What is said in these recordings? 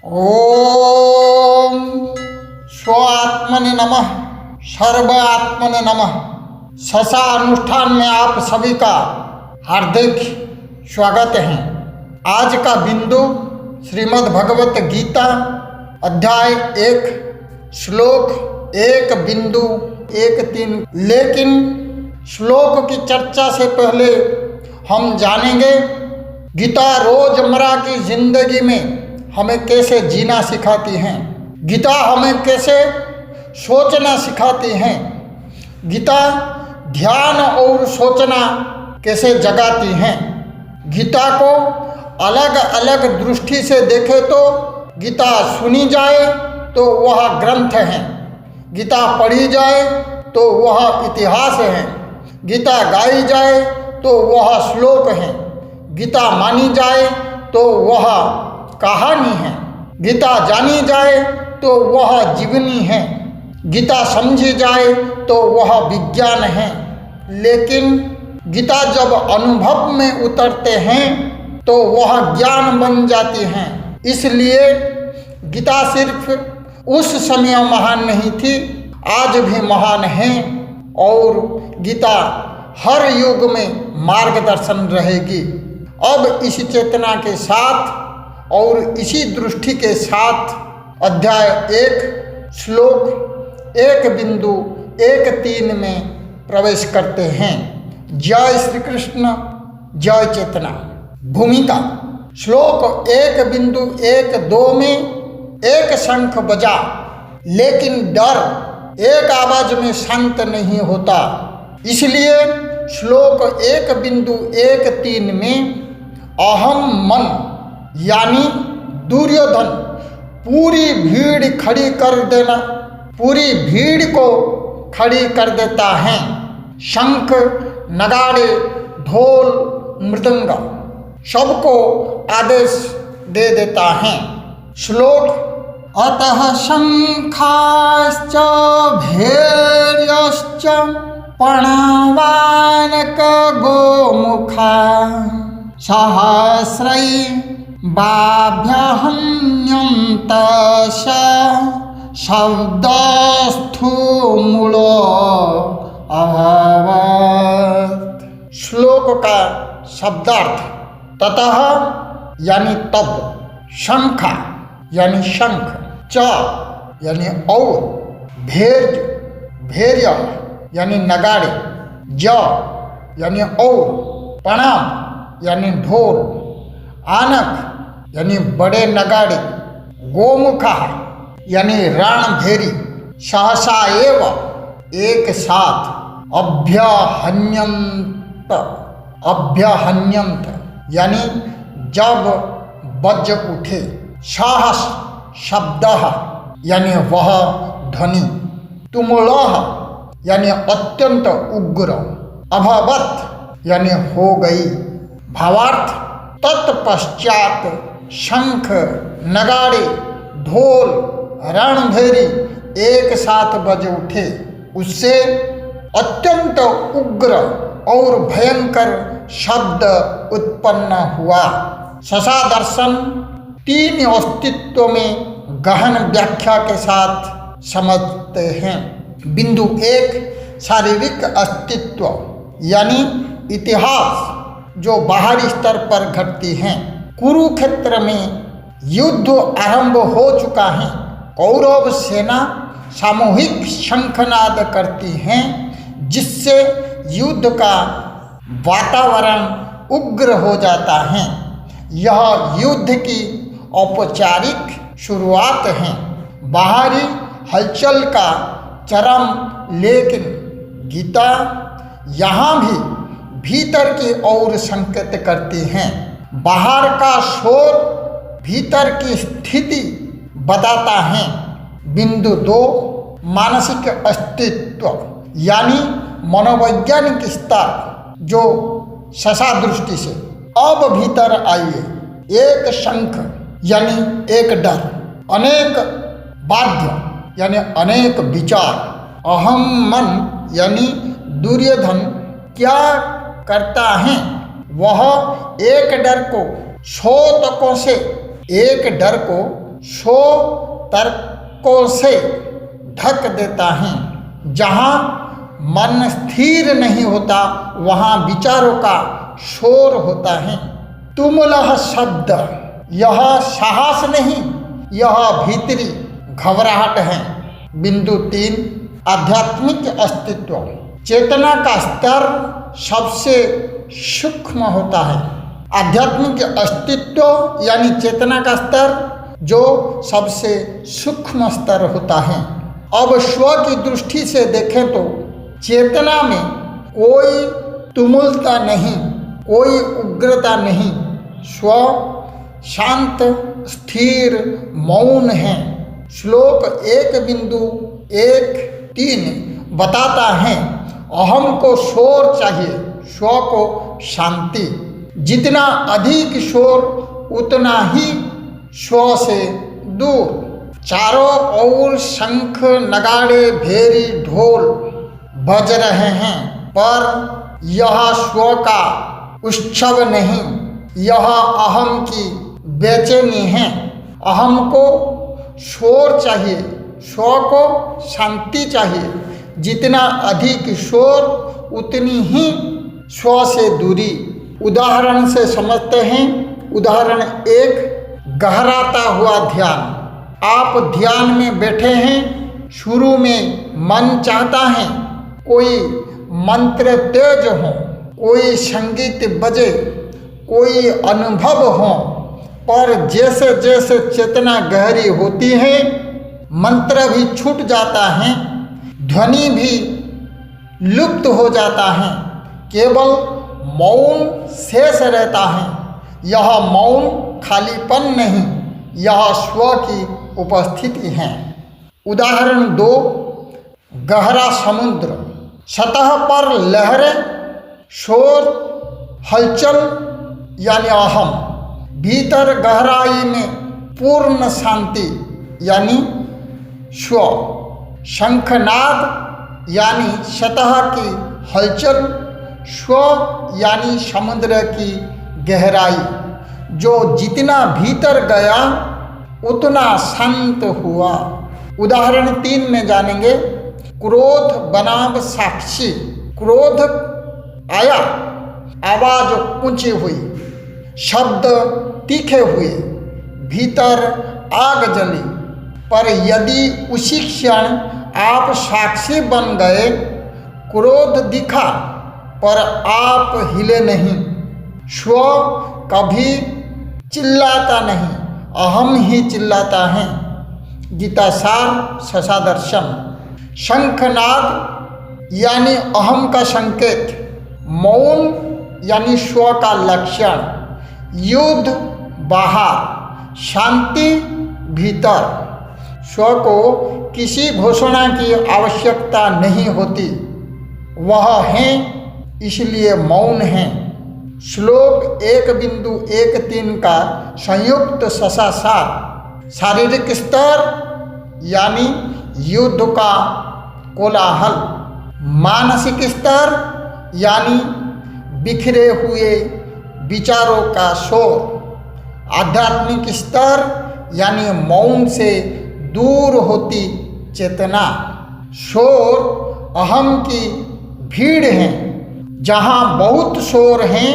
ओम स्वात्मने नमः, सर्व आत्मने नमः। ससा अनुष्ठान में आप सभी का हार्दिक स्वागत है। आज का बिंदु श्रीमद् भगवत गीता अध्याय 1 श्लोक 1.1.3। लेकिन श्लोक की चर्चा से पहले हम जानेंगे गीता रोजमर्रा की जिंदगी में हमें कैसे जीना सिखाती हैं। गीता हमें कैसे सोचना सिखाती हैं। गीता ध्यान और सोचना कैसे जगाती हैं। गीता को अलग अलग दृष्टि से देखें तो गीता सुनी जाए तो वह ग्रंथ है, गीता पढ़ी जाए तो वह इतिहास है, गीता गाई जाए तो वह श्लोक है, गीता मानी जाए तो वह कहानी है, गीता जानी जाए तो वह जीवनी है, गीता समझी जाए तो वह विज्ञान है। लेकिन गीता जब अनुभव में उतरते हैं तो वह ज्ञान बन जाती हैं। इसलिए गीता सिर्फ उस समय महान नहीं थी, आज भी महान है और गीता हर युग में मार्गदर्शन रहेगी। अब इसी चेतना के साथ और इसी दृष्टि के साथ अध्याय 1 श्लोक 1.1.3 में प्रवेश करते हैं। जय श्री कृष्ण, जय चेतना। भूमिका श्लोक 1.1.2 में एक शंख बजा, लेकिन डर एक आवाज में शांत नहीं होता। इसलिए श्लोक 1.1.3 में अहम मन यानी दुर्योधन पूरी भीड़ खड़ी कर देना, पूरी भीड़ को खड़ी कर देता है। शंख, नगाड़े, ढोल, मृदंग सबको आदेश दे देता है। श्लोक अतः शंखाश्च भैर्यश्च प्रणवानक गोमुखा सहस्रै बाभ्यहन्यन्त शब्दस्थु मूलो अभवत्। श्लोक का शब्दार्थ ततः यानी तब, शंखा यानी शंख, च यानी और, भैर्य यानी नगाड़े, ज यानी और, प्रणाम यानी ढोल, आनक यानी बड़े नगाड़े, गोमुखा यानी रणभेरी, सहसा एव एक साथ, अभ्यहन्यंत यानी जब बज उठे, साहस शब्द यानी वह ध्वनि, तुमुलः यानी अत्यंत उग्र, अभवत यानी हो गई। भावार्थ तत्पश्चात शंख, नगाड़े, ढोल, रणभेरी एक साथ बज उठे, उससे अत्यंत उग्र और भयंकर शब्द उत्पन्न हुआ। ससा दर्शन 3 अस्तित्व में गहन व्याख्या के साथ समझते हैं। बिंदु 1 शारीरिक अस्तित्व यानी इतिहास जो बाहरी स्तर पर घटती हैं। कुरुक्षेत्र में युद्ध आरंभ हो चुका है। कौरव सेना सामूहिक शंखनाद करती हैं, जिससे युद्ध का वातावरण उग्र हो जाता है। यह युद्ध की औपचारिक शुरुआत है, बाहरी हलचल का चरम। लेकिन गीता यहाँ भी भीतर की ओर संकेत करती हैं। बाहर का शोर भीतर की स्थिति बताता है। बिंदु 2 मानसिक अस्तित्व यानी मनोवैज्ञानिक स्तर जो ससा दृष्टि से। अब भीतर आइए। एक शंख यानी एक डर, अनेक बाध्य यानी अनेक विचार, अहम मन यानी दुर्योधन क्या करता है, वह एक डर को 100 तकों से एक डर को सो तर्कों से ढक देता है। जहाँ मन स्थिर नहीं होता वहाँ विचारों का शोर होता है। तुमुलह शब्द, यह साहस नहीं, यह भीतरी घबराहट है। बिंदु 3, आध्यात्मिक अस्तित्व। चेतना का स्तर सबसे सूक्ष्म होता है। आध्यात्मिक अस्तित्व यानी चेतना का स्तर जो सबसे सूक्ष्म स्तर होता है। अब स्व की दृष्टि से देखें तो चेतना में कोई तुमुलता नहीं, कोई उग्रता नहीं। स्व शांत, स्थिर, मौन है। श्लोक 1 बिंदु 1-3 बताता है अहम को शोर चाहिए, स्व को शांति। जितना अधिक शोर उतना ही स्व से दूर। चारों ओर शंख, नगाड़े, भेरी, ढोल बज रहे हैं, पर यह स्व का उत्सव नहीं, यह अहम की बेचैनी है। अहम को शोर चाहिए, स्व को शांति चाहिए। जितना अधिक शोर उतनी ही स्व से दूरी। उदाहरण से समझते हैं। उदाहरण 1, गहराता हुआ ध्यान। आप ध्यान में बैठे हैं, शुरू में मन चाहता है कोई मंत्र तेज हो, कोई संगीत बजे, कोई अनुभव हो, पर जैसे जैसे चेतना गहरी होती है मंत्र भी छूट जाता है, ध्वनि भी लुप्त हो जाता है, केवल मौन शेष रहता है। यह मौन खालीपन नहीं, यह स्व की उपस्थिति है। उदाहरण 2, गहरा समुद्र। सतह पर लहरें, शोर, हलचल यानी अहम। भीतर गहराई में पूर्ण शांति यानी स्व। शंखनाद यानी सतह की हलचल, स्व यानी समुद्र की गहराई। जो जितना भीतर गया उतना शांत हुआ। उदाहरण 3 में जानेंगे। क्रोध बनाम साक्षी। क्रोध आया, आवाज ऊंची हुई, शब्द तीखे हुए, भीतर आग जली। पर यदि उसी क्षण आप साक्षी बन गए, क्रोध दिखा पर आप हिले नहीं। स्व कभी चिल्लाता नहीं, अहम ही चिल्लाता है। गीता सार शशादर्शन। शंखनाद यानी अहम का संकेत, मौन यानी स्व का लक्षण, युद्ध बाहर, शांति भीतर। स्व को किसी घोषणा की आवश्यकता नहीं होती, वह है इसलिए मौन है। श्लोक 1 बिंदु 1-3 का संयुक्त शशासार। शारीरिक स्तर यानी युद्ध का कोलाहल, मानसिक स्तर यानी बिखरे हुए विचारों का शोर, आध्यात्मिक स्तर यानी मौन से दूर होती चेतना। शोर अहम की भीड़ है। जहाँ बहुत शोर है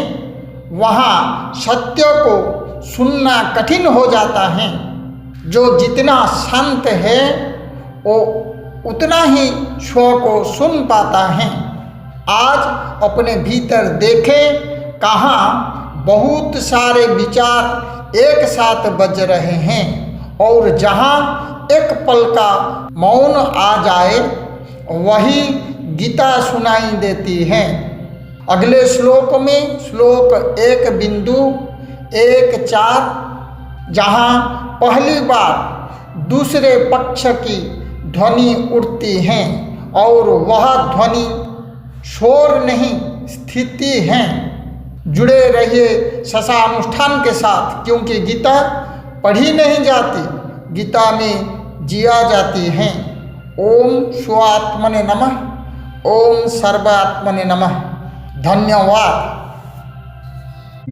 वहाँ सत्य को सुनना कठिन हो जाता है। जो जितना शांत है वो उतना ही स्व को सुन पाता है। आज अपने भीतर देखें, कहाँ बहुत सारे विचार एक साथ बज रहे हैं, और जहाँ एक पल का मौन आ जाए वही गीता सुनाई देती है। अगले श्लोक में श्लोक 1 बिंदु 1-4, जहाँ पहली बार दूसरे पक्ष की ध्वनि उठती है, और वह ध्वनि शोर नहीं स्थिति है। जुड़े रहिए शशानुष्ठान के साथ, क्योंकि गीता पढ़ी नहीं जाती, गीता में जिया जाती है। ओम स्वात्मने नमः। ओम सर्वात्मने नमः। धन्यवाद।